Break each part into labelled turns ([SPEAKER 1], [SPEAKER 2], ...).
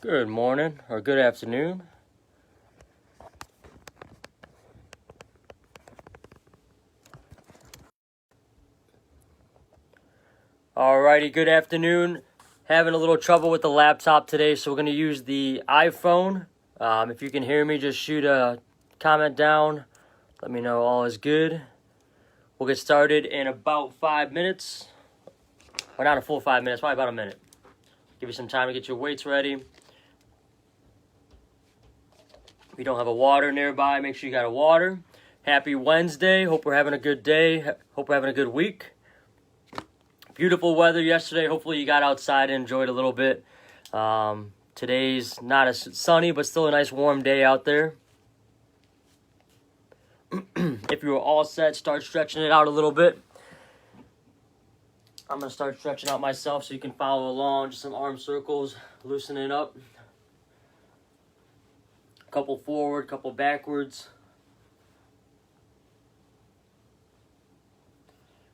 [SPEAKER 1] Good morning or good afternoon. Alrighty, good afternoon. Having a little trouble with the laptop today, so we're going to use the iPhone. If you can hear me, just shoot a comment down. Let me know all is good. We'll get started in about 5 minutes. Or not a full 5 minutes, probably about a minute. Give you some time to get your weights ready. If you don't have a water nearby, make sure you got a water. Happy Wednesday. Hope we're having a good day. Hope we're having a good week. Beautiful weather yesterday. Hopefully you got outside and enjoyed a little bit. Today's not as sunny, but still a nice warm day out there. If you were all set, start stretching it out a little bit. I'm going to start stretching out myself so you can follow along. Just some arm circles, loosening up. Couple forward, couple backwards.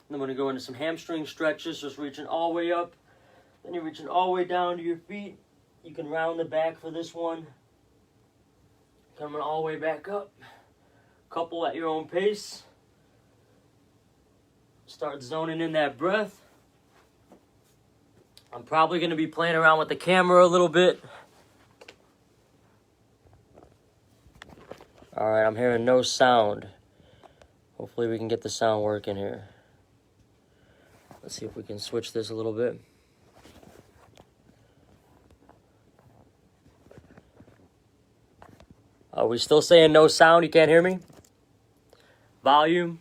[SPEAKER 1] And I'm going to go into some hamstring stretches, just reaching all the way up. Then you're reaching all the way down to your feet. You can round the back for this one. Coming all the way back up. Couple at your own pace. Start zoning in that breath. I'm probably going to be playing around with the camera a little bit. Alright, I'm hearing no sound. Hopefully we can get the sound working here. Let's see if we can switch this a little bit. Are we still saying no sound? You can't hear me? Volume?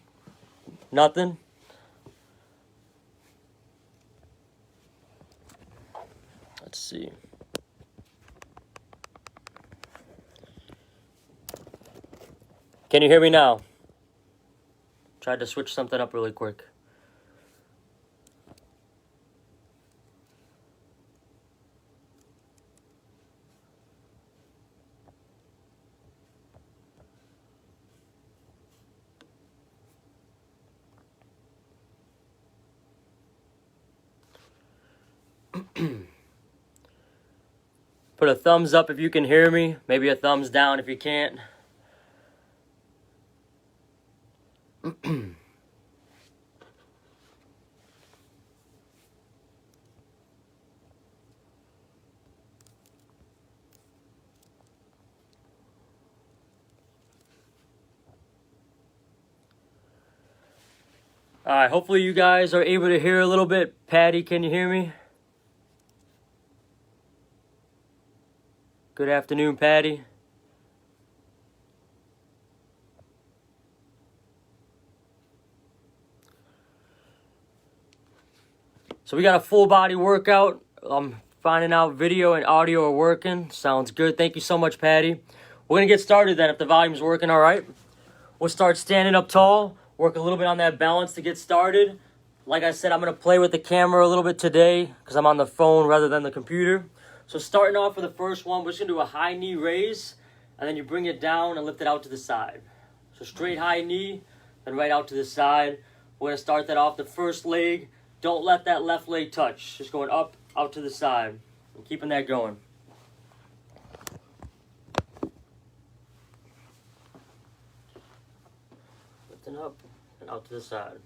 [SPEAKER 1] Nothing? Let's see. Can you hear me now? Tried to switch something up really quick. Put a thumbs up if you can hear me. Maybe a thumbs down if you can't. Alright, hopefully you guys are able to hear a little bit. Patty, can you hear me? Good afternoon, Patty. So we got a full body workout. I'm finding out video and audio are working. Sounds good. Thank you so much, Patty. We're going to get started then if the volume's working all right. We'll start standing up tall. Work a little bit on that balance to get started. Like I said, I'm going to play with the camera a little bit today because I'm on the phone rather than the computer. So starting off for the first one, we're just going to do a high knee raise. And then you bring it down and lift it out to the side. So straight high knee, then right out to the side. We're going to start that off the first leg. Don't let that left leg touch. Just going up, out to the side. And keeping that going. Lifting up and out to the side.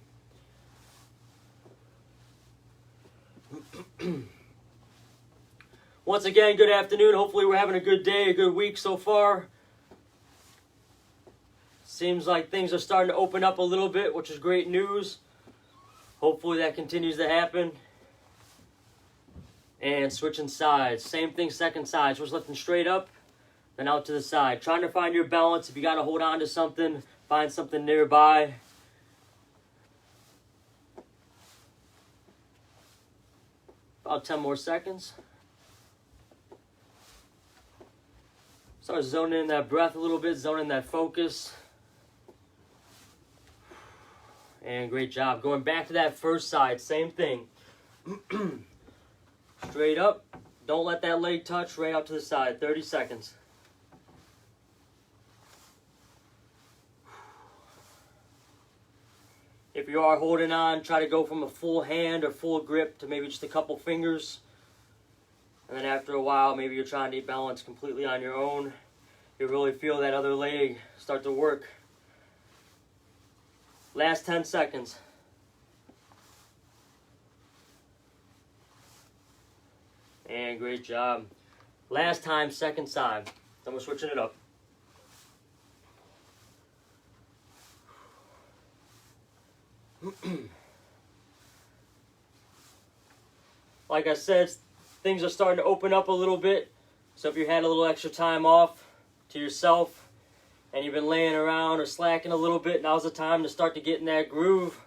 [SPEAKER 1] Once again, good afternoon. Hopefully we're having a good day, a good week so far. Seems like things are starting to open up a little bit, which is great news. Hopefully that continues to happen. And switching sides. Same thing, second side. So we're lifting straight up, then out to the side. Trying to find your balance. If you got to hold on to something, find something nearby. About 10 more seconds. Start zoning in that breath a little bit, zoning that focus. And great job. Going back to that first side, same thing. Straight up. Don't let that leg touch, right out to the side. 30 seconds. If you are holding on, try to go from a full hand or full grip to maybe just a couple fingers. And then after a while, maybe you're trying to balance completely on your own. You really feel that other leg start to work. Last 10 seconds. And great job. Last time, second side. Then we're switching it up. Like I said, things are starting to open up a little bit. So if you had a little extra time off to yourself and you've been laying around or slacking a little bit, now's the time to start to get in that groove.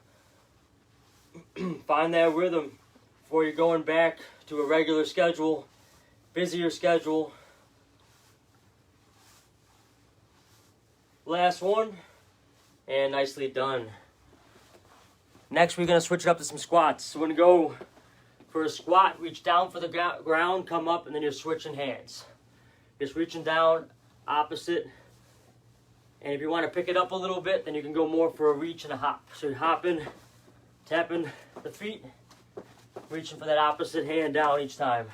[SPEAKER 1] Find that rhythm before you're going back to a regular schedule, busier schedule. Last one, and nicely done. Next, we're going to switch it up to some squats. So we're going to go for a squat, reach down for the ground, come up, and then you're switching hands. Just reaching down, opposite. And if you want to pick it up a little bit, then you can go more for a reach and a hop. So you're hopping, tapping the feet, reaching for that opposite hand down each time.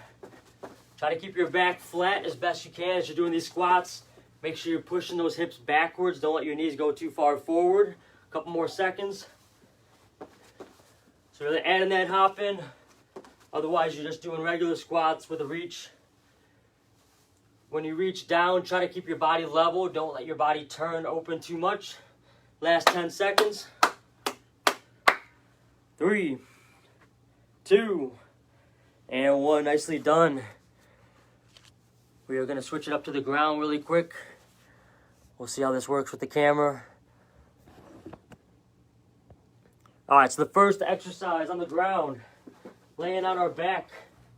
[SPEAKER 1] Try to keep your back flat as best you can as you're doing these squats. Make sure you're pushing those hips backwards. Don't let your knees go too far forward. A couple more seconds. So really adding that hop in. Otherwise, you're just doing regular squats with a reach. When you reach down, try to keep your body level. Don't let your body turn open too much. Last 10 seconds. 3, 2, and 1. Nicely done. We are going to switch it up to the ground really quick. We'll see how this works with the camera. Alright, so the first exercise on the ground, laying on our back,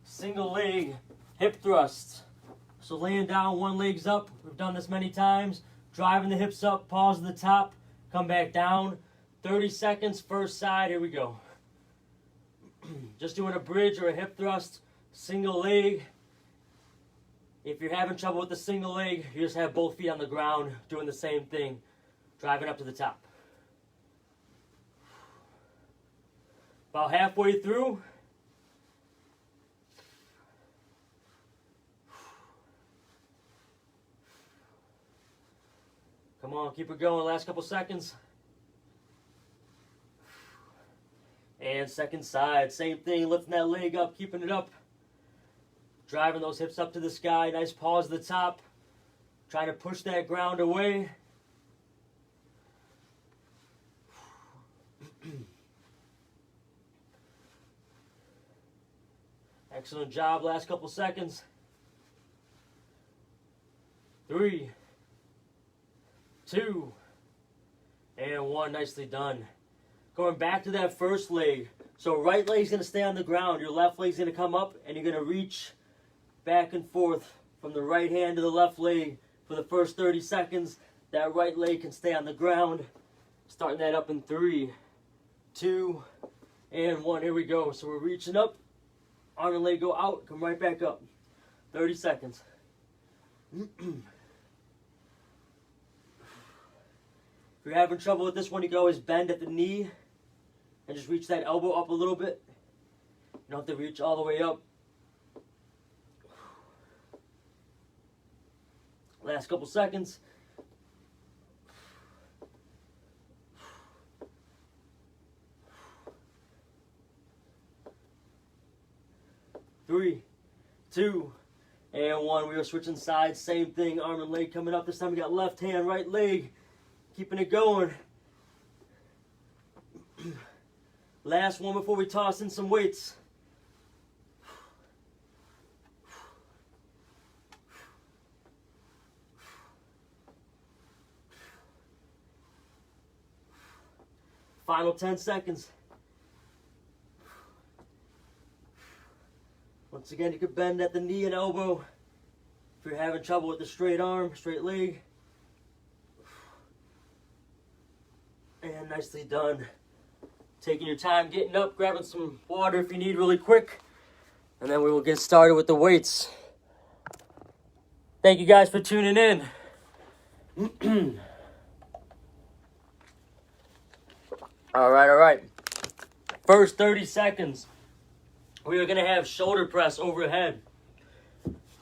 [SPEAKER 1] single leg, hip thrusts. So laying down, one leg's up. We've done this many times. Driving the hips up, pause at the top, come back down. 30 seconds, first side, here we go. Just doing a bridge or a hip thrust, single leg. If you're having trouble with the single leg, you just have both feet on the ground doing the same thing, driving up to the top. About halfway through. Come on, keep it going, last couple seconds. And second side, same thing, lifting that leg up, keeping it up. Driving those hips up to the sky, nice pause at the top. Trying to push that ground away. Excellent job, last couple seconds. 3, 2, and 1, nicely done. Going back to that first leg. So right leg's gonna stay on the ground, your left leg's gonna come up, and you're gonna reach back and forth from the right hand to the left leg for the first 30 seconds. That right leg can stay on the ground. Starting that up in 3, 2, and 1. Here we go. So we're reaching up, arm and leg go out, come right back up. 30 seconds. If you're having trouble with this one, you can always bend at the knee and just reach that elbow up a little bit. You don't have to reach all the way up. Last couple seconds. 3, 2, and 1. We are switching sides. Same thing. Arm and leg coming up. This time we got left hand, right leg. Keeping it going. Last one before we toss in some weights. Final 10 seconds. Once again, you can bend at the knee and elbow. If you're having trouble with the straight arm, straight leg. And nicely done. Taking your time, getting up, grabbing some water if you need really quick. And then we will get started with the weights. Thank you guys for tuning in. All right. First 30 seconds. We are going to have shoulder press overhead.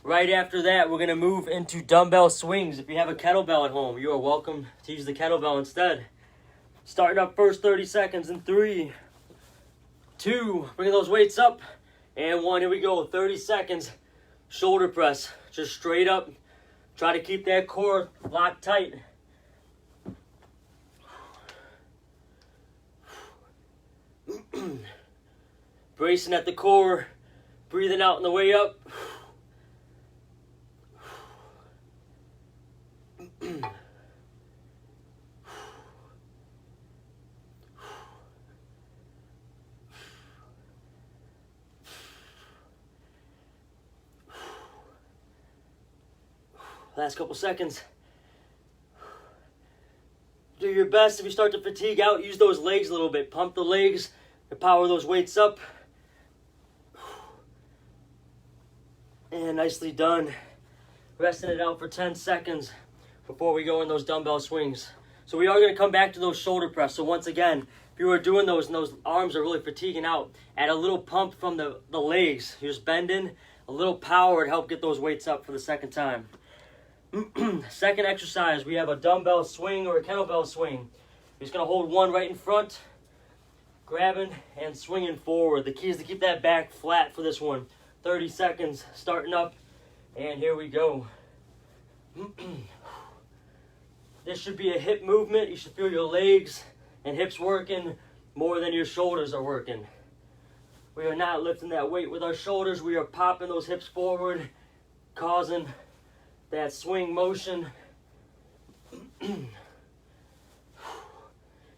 [SPEAKER 1] Right after that, we're going to move into dumbbell swings. If you have a kettlebell at home, you are welcome to use the kettlebell instead. Starting up first 30 seconds in 3, 2, bringing those weights up, and 1. Here we go, 30 seconds. Shoulder press, just straight up. Try to keep that core locked tight. Bracing at the core, breathing out on the way up. Last couple seconds. Do your best. If you start to fatigue out, use those legs a little bit. Pump the legs to power those weights up. And nicely done. Resting it out for 10 seconds before we go in those dumbbell swings. So we are going to come back to those shoulder press. So once again, if you are doing those and those arms are really fatiguing out, add a little pump from the legs. You're just bending, a little power to help get those weights up for the second time. Second exercise, we have a dumbbell swing or a kettlebell swing. You're just going to hold one right in front, grabbing and swinging forward. The key is to keep that back flat for this one. 30 seconds, starting up, and here we go. This should be a hip movement. You should feel your legs and hips working more than your shoulders are working. We are not lifting that weight with our shoulders. We are popping those hips forward, causing that swing motion.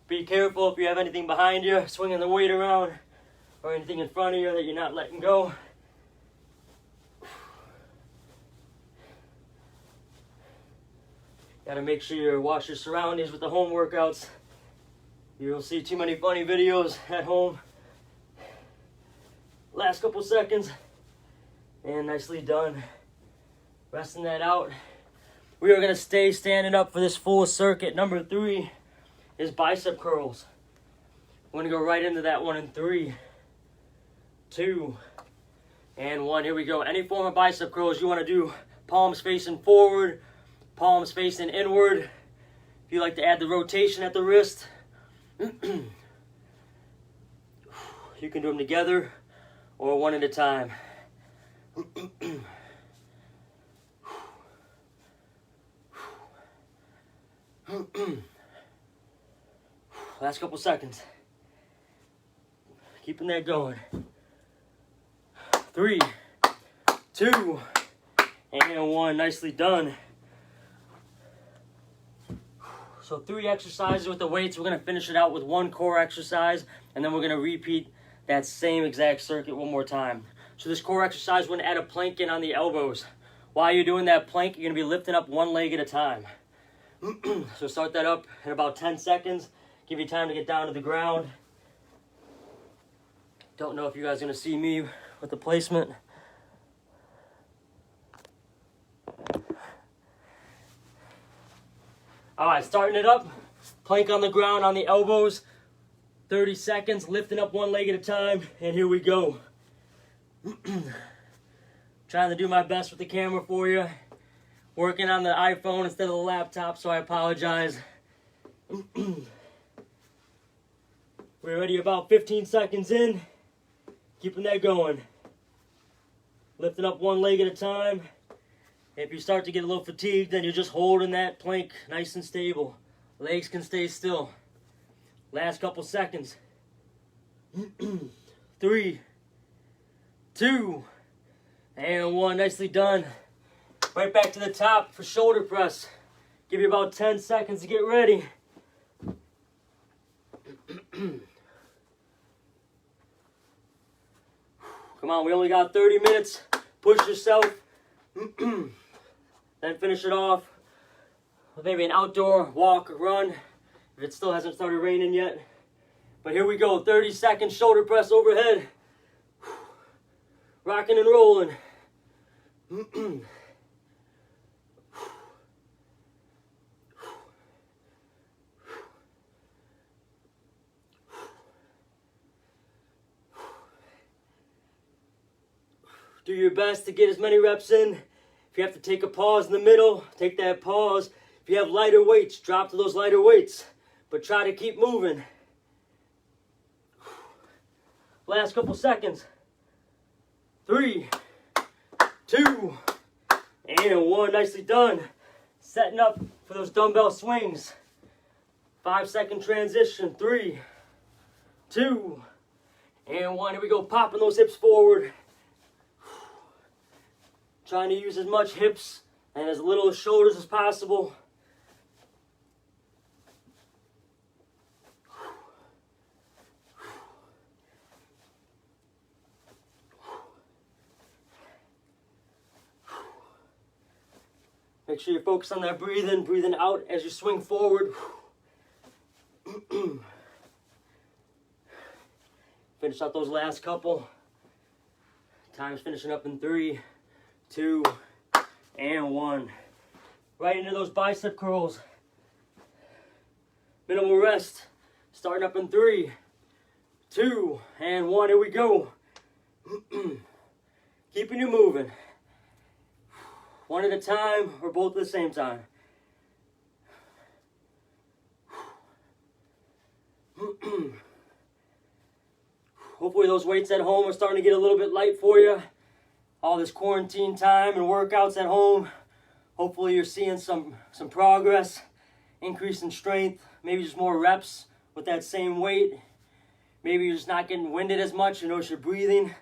[SPEAKER 1] Be careful if you have anything behind you, swinging the weight around, or anything in front of you that you're not letting go. Gotta make sure you wash your surroundings with the home workouts. You'll see too many funny videos at home. Last couple seconds, and nicely done. Resting that out. We are gonna stay standing up for this full circuit. Number 3 is bicep curls. We're gonna go right into that one in 3, 2, and 1. Here we go. Any form of bicep curls you wanna do, palms facing forward, palms facing inward. If you like to add the rotation at the wrist, you can do them together or one at a time. Last couple seconds. Keeping that going. 3, 2, and 1. Nicely done. So 3 exercises with the weights. We're going to finish it out with 1 core exercise, and then we're going to repeat that same exact circuit one more time. So this core exercise, we're going to add a plank in on the elbows. While you're doing that plank, you're going to be lifting up 1 leg at a time. So start that up in about 10 seconds. Give you time to get down to the ground. Don't know if you guys are going to see me with the placement. Alright, starting it up. Plank on the ground on the elbows. 30 seconds, lifting up 1 leg at a time. And here we go. Trying to do my best with the camera for you. Working on the iPhone instead of the laptop, so I apologize. We're already about 15 seconds in. Keeping that going. Lifting up 1 leg at a time. If you start to get a little fatigued, then you're just holding that plank nice and stable. Legs can stay still. Last couple seconds. 3, 2, and 1. Nicely done. Right back to the top for shoulder press. Give you about 10 seconds to get ready. Come on, we only got 30 minutes. Push yourself. Then finish it off with maybe an outdoor walk or run if it still hasn't started raining yet. But here we go, 30 seconds shoulder press overhead. Rocking and rolling. Do your best to get as many reps in If you have to take a pause in the middle, take that pause. If you have lighter weights, drop to those lighter weights. But try to keep moving. Last couple seconds. 3, 2, and 1. Nicely done. Setting up for those dumbbell swings. 5-second transition. 3, 2, and 1. Here we go. Popping those hips forward. Trying to use as much hips and as little shoulders as possible. Make sure you focus on that breathing out as you swing forward. Finish out those last couple. Time's finishing up in 3, 2, and 1. Right into those bicep curls. Minimal rest. Starting up in 3, 2, and 1. Here we go. Keeping you moving. One at a time or both at the same time. Hopefully those weights at home are starting to get a little bit light for you. All this quarantine time and workouts at home. Hopefully you're seeing some progress. Increase in strength. Maybe just more reps with that same weight. Maybe you're just not getting winded as much. You notice you're breathing.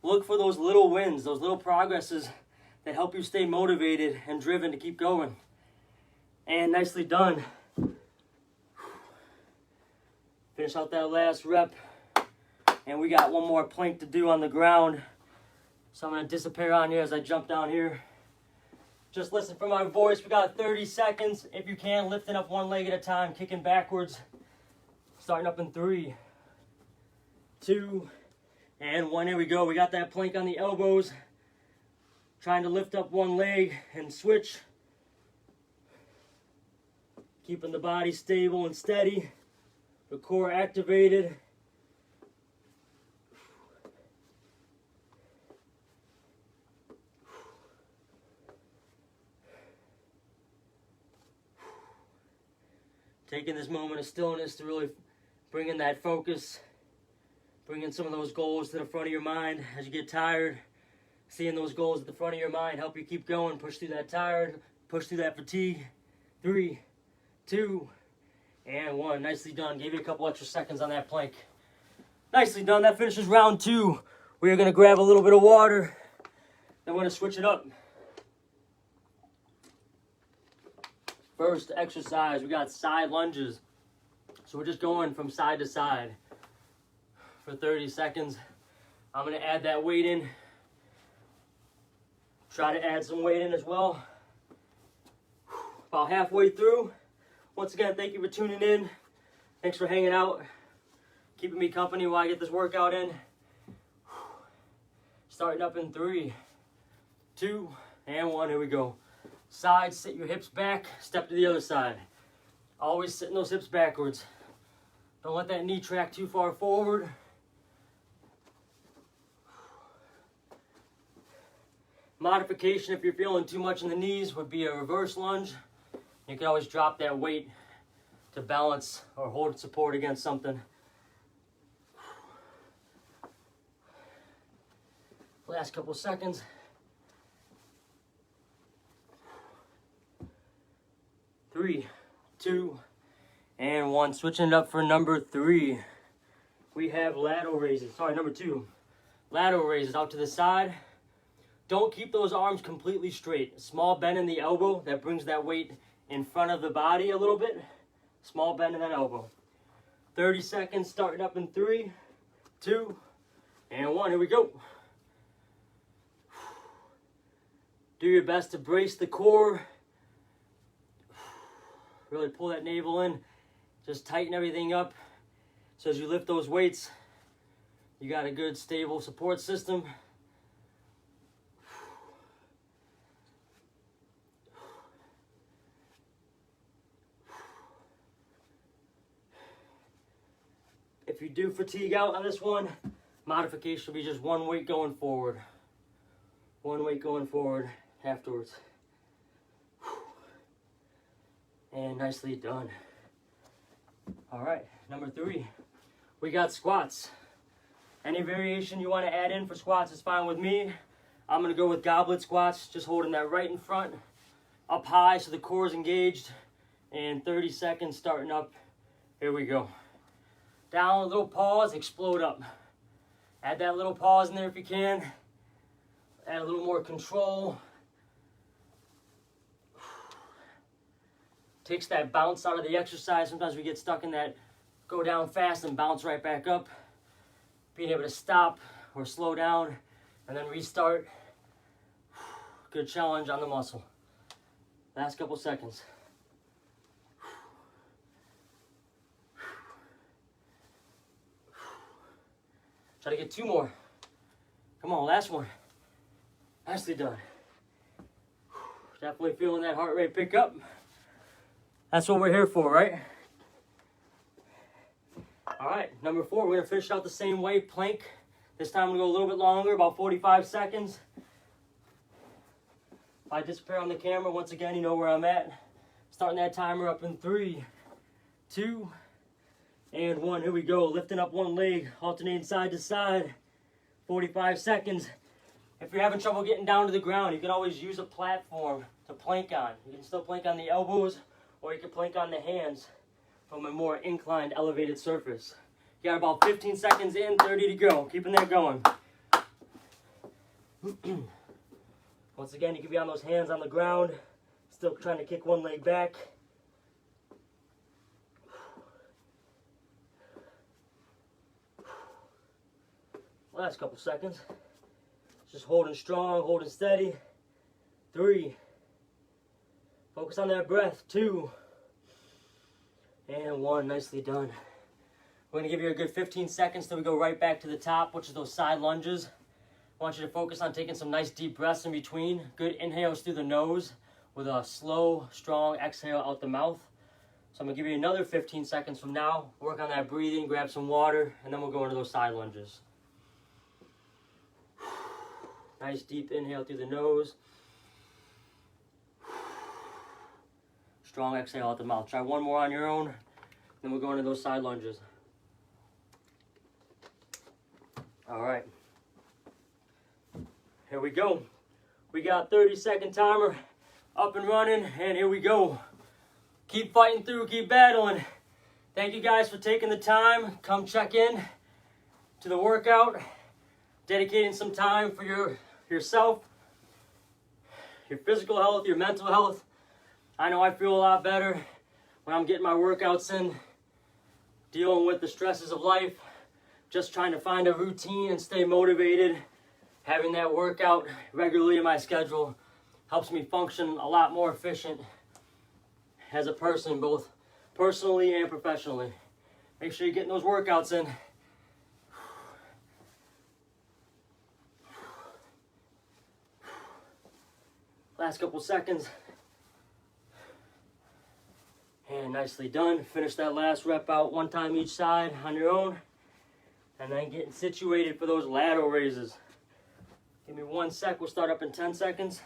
[SPEAKER 1] Look for those little wins, those little progresses that help you stay motivated and driven to keep going. And nicely done. Finish out that last rep. And we got one more plank to do on the ground. So I'm going to disappear on you as I jump down here. Just listen for my voice. We got 30 seconds. If you can, lifting up one leg at a time, kicking backwards. Starting up in 3, 2, and 1. Here we go. We got that plank on the elbows. Trying to lift up one leg and switch. Keeping the body stable and steady. The core activated. Taking this moment of stillness to really bring in that focus. Bring in some of those goals to the front of your mind as you get tired. Seeing those goals at the front of your mind help you keep going. Push through that tired. Push through that fatigue. 3, 2, and 1. Nicely done. Gave you a couple extra seconds on that plank. Nicely done. That finishes round 2. We are going to grab a little bit of water. Then we're going to switch it up. First exercise, we got side lunges. So we're just going from side to side for 30 seconds. I'm going to add that weight in. Try to add some weight in as well. About halfway through. Once again, thank you for tuning in. Thanks for hanging out. Keeping me company while I get this workout in. Starting up in 3, 2, and 1. Here we go. Side, sit your hips back. Step to the other side. Always sitting those hips backwards. Don't let that knee track too far forward. Modification, if you're feeling too much in the knees, would be a reverse lunge. You can always drop that weight to balance or hold support against something. Last couple seconds. 3, 2, and 1. Switching it up for number 3. We have lateral raises. Sorry, number 2. Lateral raises out to the side. Don't keep those arms completely straight. Small bend in the elbow that brings that weight in front of the body a little bit. Small bend in that elbow. 30 seconds, starting up in 3, 2, and 1. Here we go. Do your best to brace the core. Really pull that navel in. Just tighten everything up. So as you lift those weights, you got a good stable support system. If you do fatigue out on this one, modification will be just one weight going forward. One weight going forward. afterwards. And nicely done. All right, number 3, we got squats. Any variation you want to add in for squats is fine with me. I'm gonna go with goblet squats, just holding that right in front, up high so the core is engaged, and 30 seconds starting up. Here we go. Down, a little pause, explode up. Add that little pause in there if you can. Add a little more control. Takes that bounce out of the exercise. Sometimes we get stuck in that go down fast and bounce right back up. Being able to stop or slow down and then restart. Good challenge on the muscle. Last couple seconds. Try to get 2 more. Come on, last one. Nicely done. Definitely feeling that heart rate pick up. That's what we're here for, right? All right, number 4, we're gonna finish out the same way, plank. This time we'll go a little bit longer, about 45 seconds. If I disappear on the camera, once again, you know where I'm at. Starting that timer up in 3, 2, and 1. Here we go, lifting up one leg, alternating side to side, 45 seconds. If you're having trouble getting down to the ground, you can always use a platform to plank on. You can still plank on the elbows, or you can plank on the hands from a more inclined, elevated surface. You got about 15 seconds in, 30 to go. Keeping that going. Once again, you can be on those hands on the ground, still trying to kick one leg back. Last couple seconds. Just holding strong, holding steady. 3. Focus on that breath. 2. And 1. Nicely done. We're going to give you a good 15 seconds till we go right back to the top, which is those side lunges. I want you to focus on taking some nice deep breaths in between. Good inhales through the nose with a slow, strong exhale out the mouth. So I'm going to give you another 15 seconds from now. Work on that breathing, grab some water, and then we'll go into those side lunges. Nice deep inhale through the nose. Strong exhale out the mouth. Try one more on your own, then we'll go into those side lunges. All right. Here we go. We got 30-second timer up and running, and here we go. Keep fighting through, keep battling. Thank you guys for taking the time. Come check in to the workout. Dedicating some time for yourself, your physical health, your mental health. I know I feel a lot better when I'm getting my workouts in, dealing with the stresses of life, just trying to find a routine and stay motivated. Having that workout regularly in my schedule helps me function a lot more efficient as a person, both personally and professionally. Make sure you're getting those workouts in. Last couple seconds. And nicely done. Finish that last rep out one time each side on your own. And then getting situated for those lateral raises. Give me 1 sec. We'll start up in 10 seconds.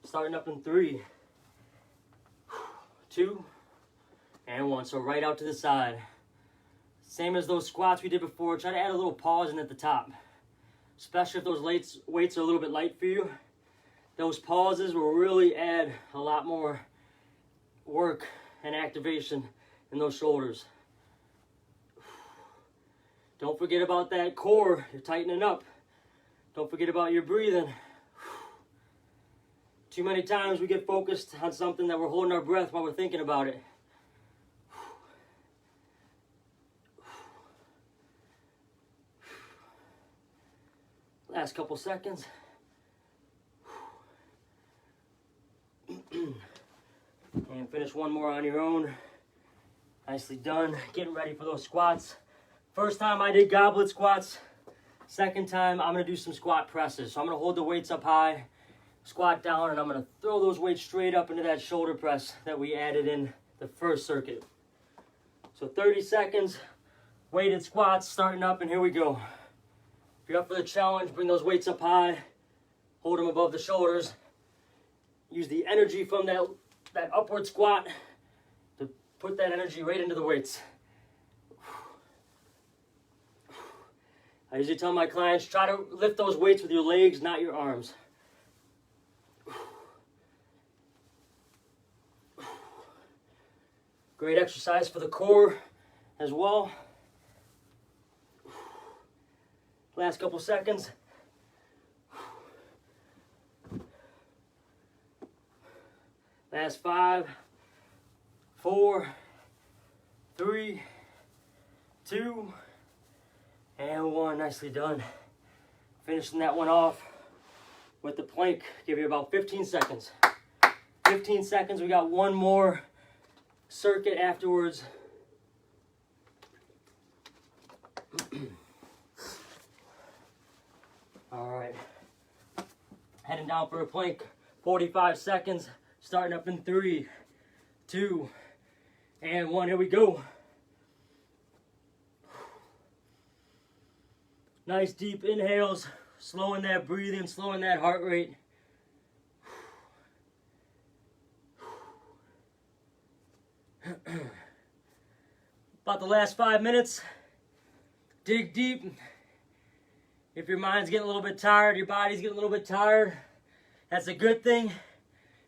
[SPEAKER 1] Starting up in 3, 2, and 1. So right out to the side. Same as those squats we did before. Try to add a little pause in at the top. Especially if those weights are a little bit light for you. Those pauses will really add a lot more work and activation in those shoulders. Don't forget about that core. You're tightening up. Don't forget about your breathing. Too many times we get focused on something that we're holding our breath while we're thinking about it. Last couple seconds. And finish one more on your own. Nicely done. Getting ready for those squats. First time I did goblet squats. Second time I'm going to do some squat presses. So I'm going to hold the weights up high, squat down, and I'm going to throw those weights straight up into that shoulder press that we added in the first circuit. So 30 seconds. Weighted squats starting up, and here we go. If you're up for the challenge, bring those weights up high. Hold them above the shoulders. Use the energy from that upward squat to put that energy right into the weights. I usually tell my clients, try to lift those weights with your legs, not your arms. Great exercise for the core as well. Last couple seconds. Last 5, 4, 3, 2, and 1. Nicely done. Finishing that one off with the plank. Give you about 15 seconds. 15 seconds. We got one more circuit afterwards. All right. Heading down for a plank. 45 seconds. Starting up in 3, 2, and 1. Here we go. Nice deep inhales, slowing that breathing, slowing that heart rate. About the last 5 minutes. Dig deep. If your mind's getting a little bit tired, your body's getting a little bit tired, that's a good thing.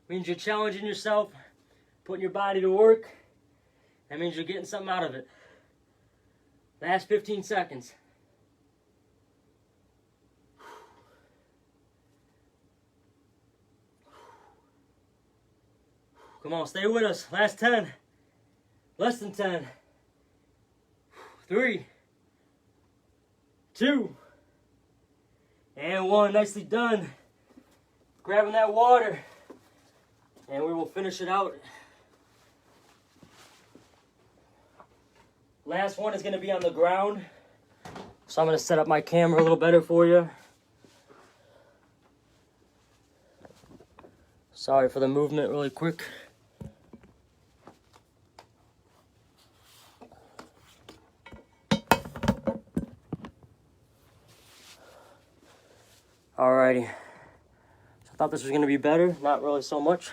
[SPEAKER 1] Means you're challenging yourself, putting your body to work. That means you're getting something out of it. Last 15 seconds. Come on, stay with us. Last 10. Less than 10. 3, 2, and 1. Nicely done. Grabbing that water. And we will finish it out. Last one is going to be on the ground. So I'm going to set up my camera a little better for you. Sorry for the movement really quick. Alrighty. So I thought this was going to be better. Not really so much.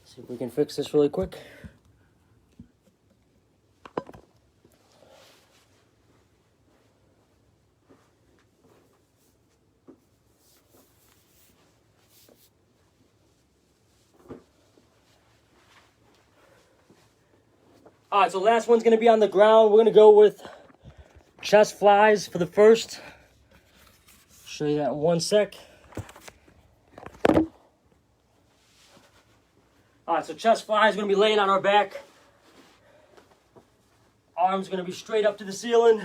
[SPEAKER 1] See if we can fix this really quick. Alright, so last one's going to be on the ground. We're going to go with chest flies for the first. Show you that in 1 sec. Alright, so chest flies, going to be laying on our back. Arms going to be straight up to the ceiling.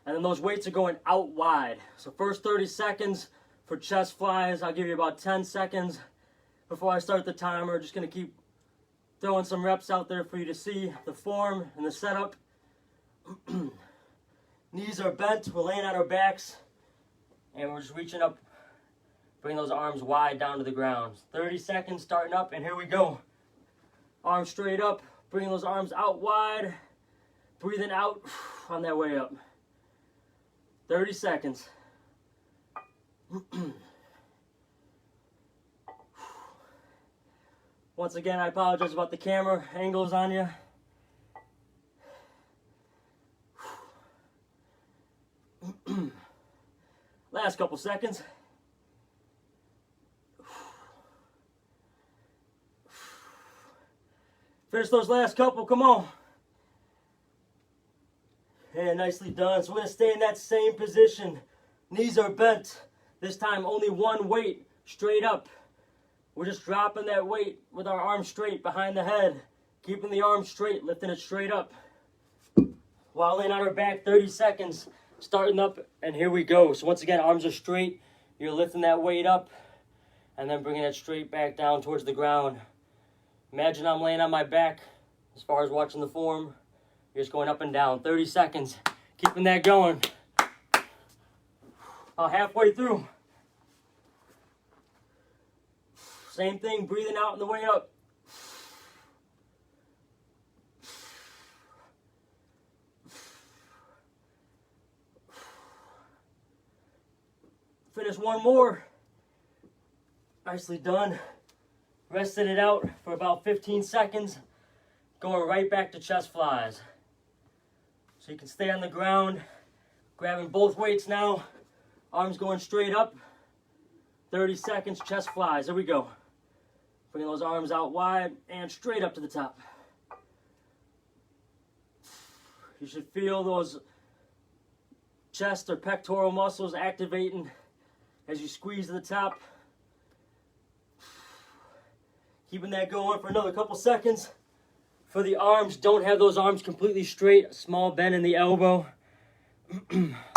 [SPEAKER 1] And then those weights are going out wide. So first 30 seconds for chest flies. I'll give you about 10 seconds before I start the timer. Just going to keep throwing some reps out there for you to see the form and the setup. Knees are bent. We're laying on our backs. And we're just reaching up. Bring those arms wide down to the ground. 30 seconds starting up, and here we go. Arms straight up. Bring those arms out wide. Breathing out on that way up. 30 seconds. Once again, I apologize about the camera angles on you. Last couple seconds. Finish those last couple, come on. And nicely done. So we're going to stay in that same position. Knees are bent. This time only one weight, straight up. We're just dropping that weight with our arms straight behind the head. Keeping the arms straight, lifting it straight up. While laying on our back, 30 seconds. Starting up, and here we go. So once again, arms are straight. You're lifting that weight up, and then bringing it straight back down towards the ground. Imagine I'm laying on my back as far as watching the form. You're just going up and down. 30 seconds. Keeping that going. About halfway through. Same thing, breathing out on the way up. Just one more. Nicely done. Resting it out for about 15 seconds. Going right back to chest flies. So you can stay on the ground, grabbing both weights now. Arms going straight up. 30 seconds, chest flies. There we go. Bringing those arms out wide and straight up to the top. You should feel those chest or pectoral muscles activating as you squeeze to the top. Keeping that going for another couple seconds. For the arms, don't have those arms completely straight. A small bend in the elbow.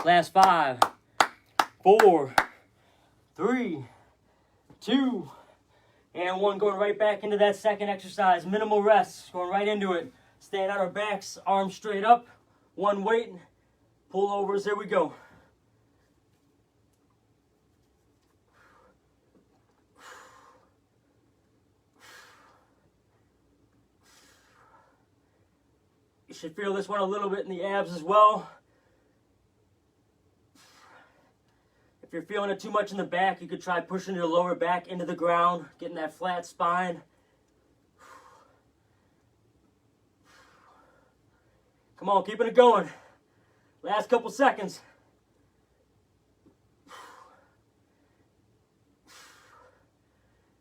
[SPEAKER 1] Last 5, 4, 3, 2, and 1. Going right back into that second exercise. Minimal rest. Going right into it. Stand on our backs, arms straight up. One weight. Pull overs. Here we go. You should feel this one a little bit in the abs as well. If you're feeling it too much in the back, you could try pushing your lower back into the ground, getting that flat spine. Come on, keeping it going. Last couple seconds.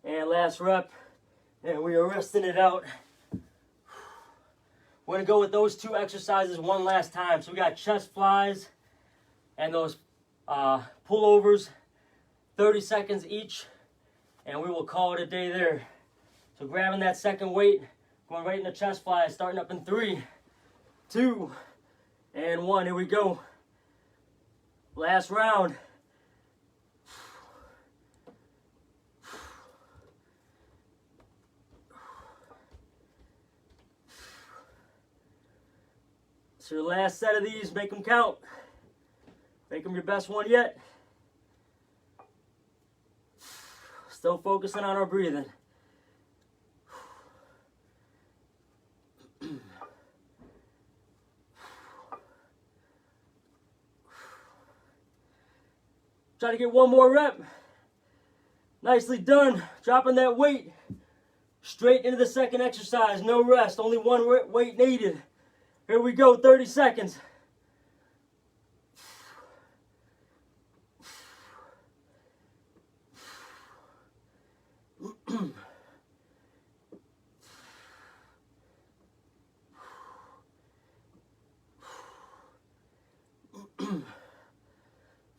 [SPEAKER 1] And last rep. And we are resting it out. We're going to go with those 2 exercises one last time. So we got chest flies and those pullovers, 30 seconds each, and we will call it a day there. So grabbing that second weight, going right into chest flies, starting up in 3, 2, and 1. Here we go. Last round. So your last set of these, make them count. Make them your best one yet. Still focusing on our breathing. Try to get one more rep. Nicely done. Dropping that weight straight into the second exercise. No rest. Only one weight needed. Here we go. 30 seconds.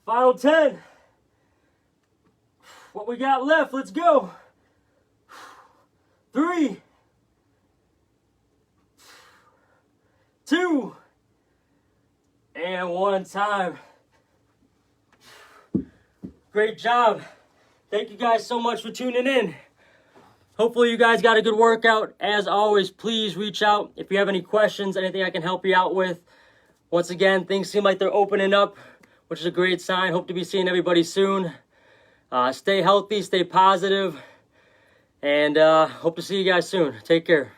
[SPEAKER 1] Final 10. What we got left, let's go. 3, 2, and 1 time. Great job. Thank you guys so much for tuning in. Hopefully you guys got a good workout. As always, please reach out if you have any questions, anything I can help you out with. Once again, things seem like they're opening up, which is a great sign. Hope to be seeing everybody soon. Stay healthy, stay positive, and hope to see you guys soon. Take care.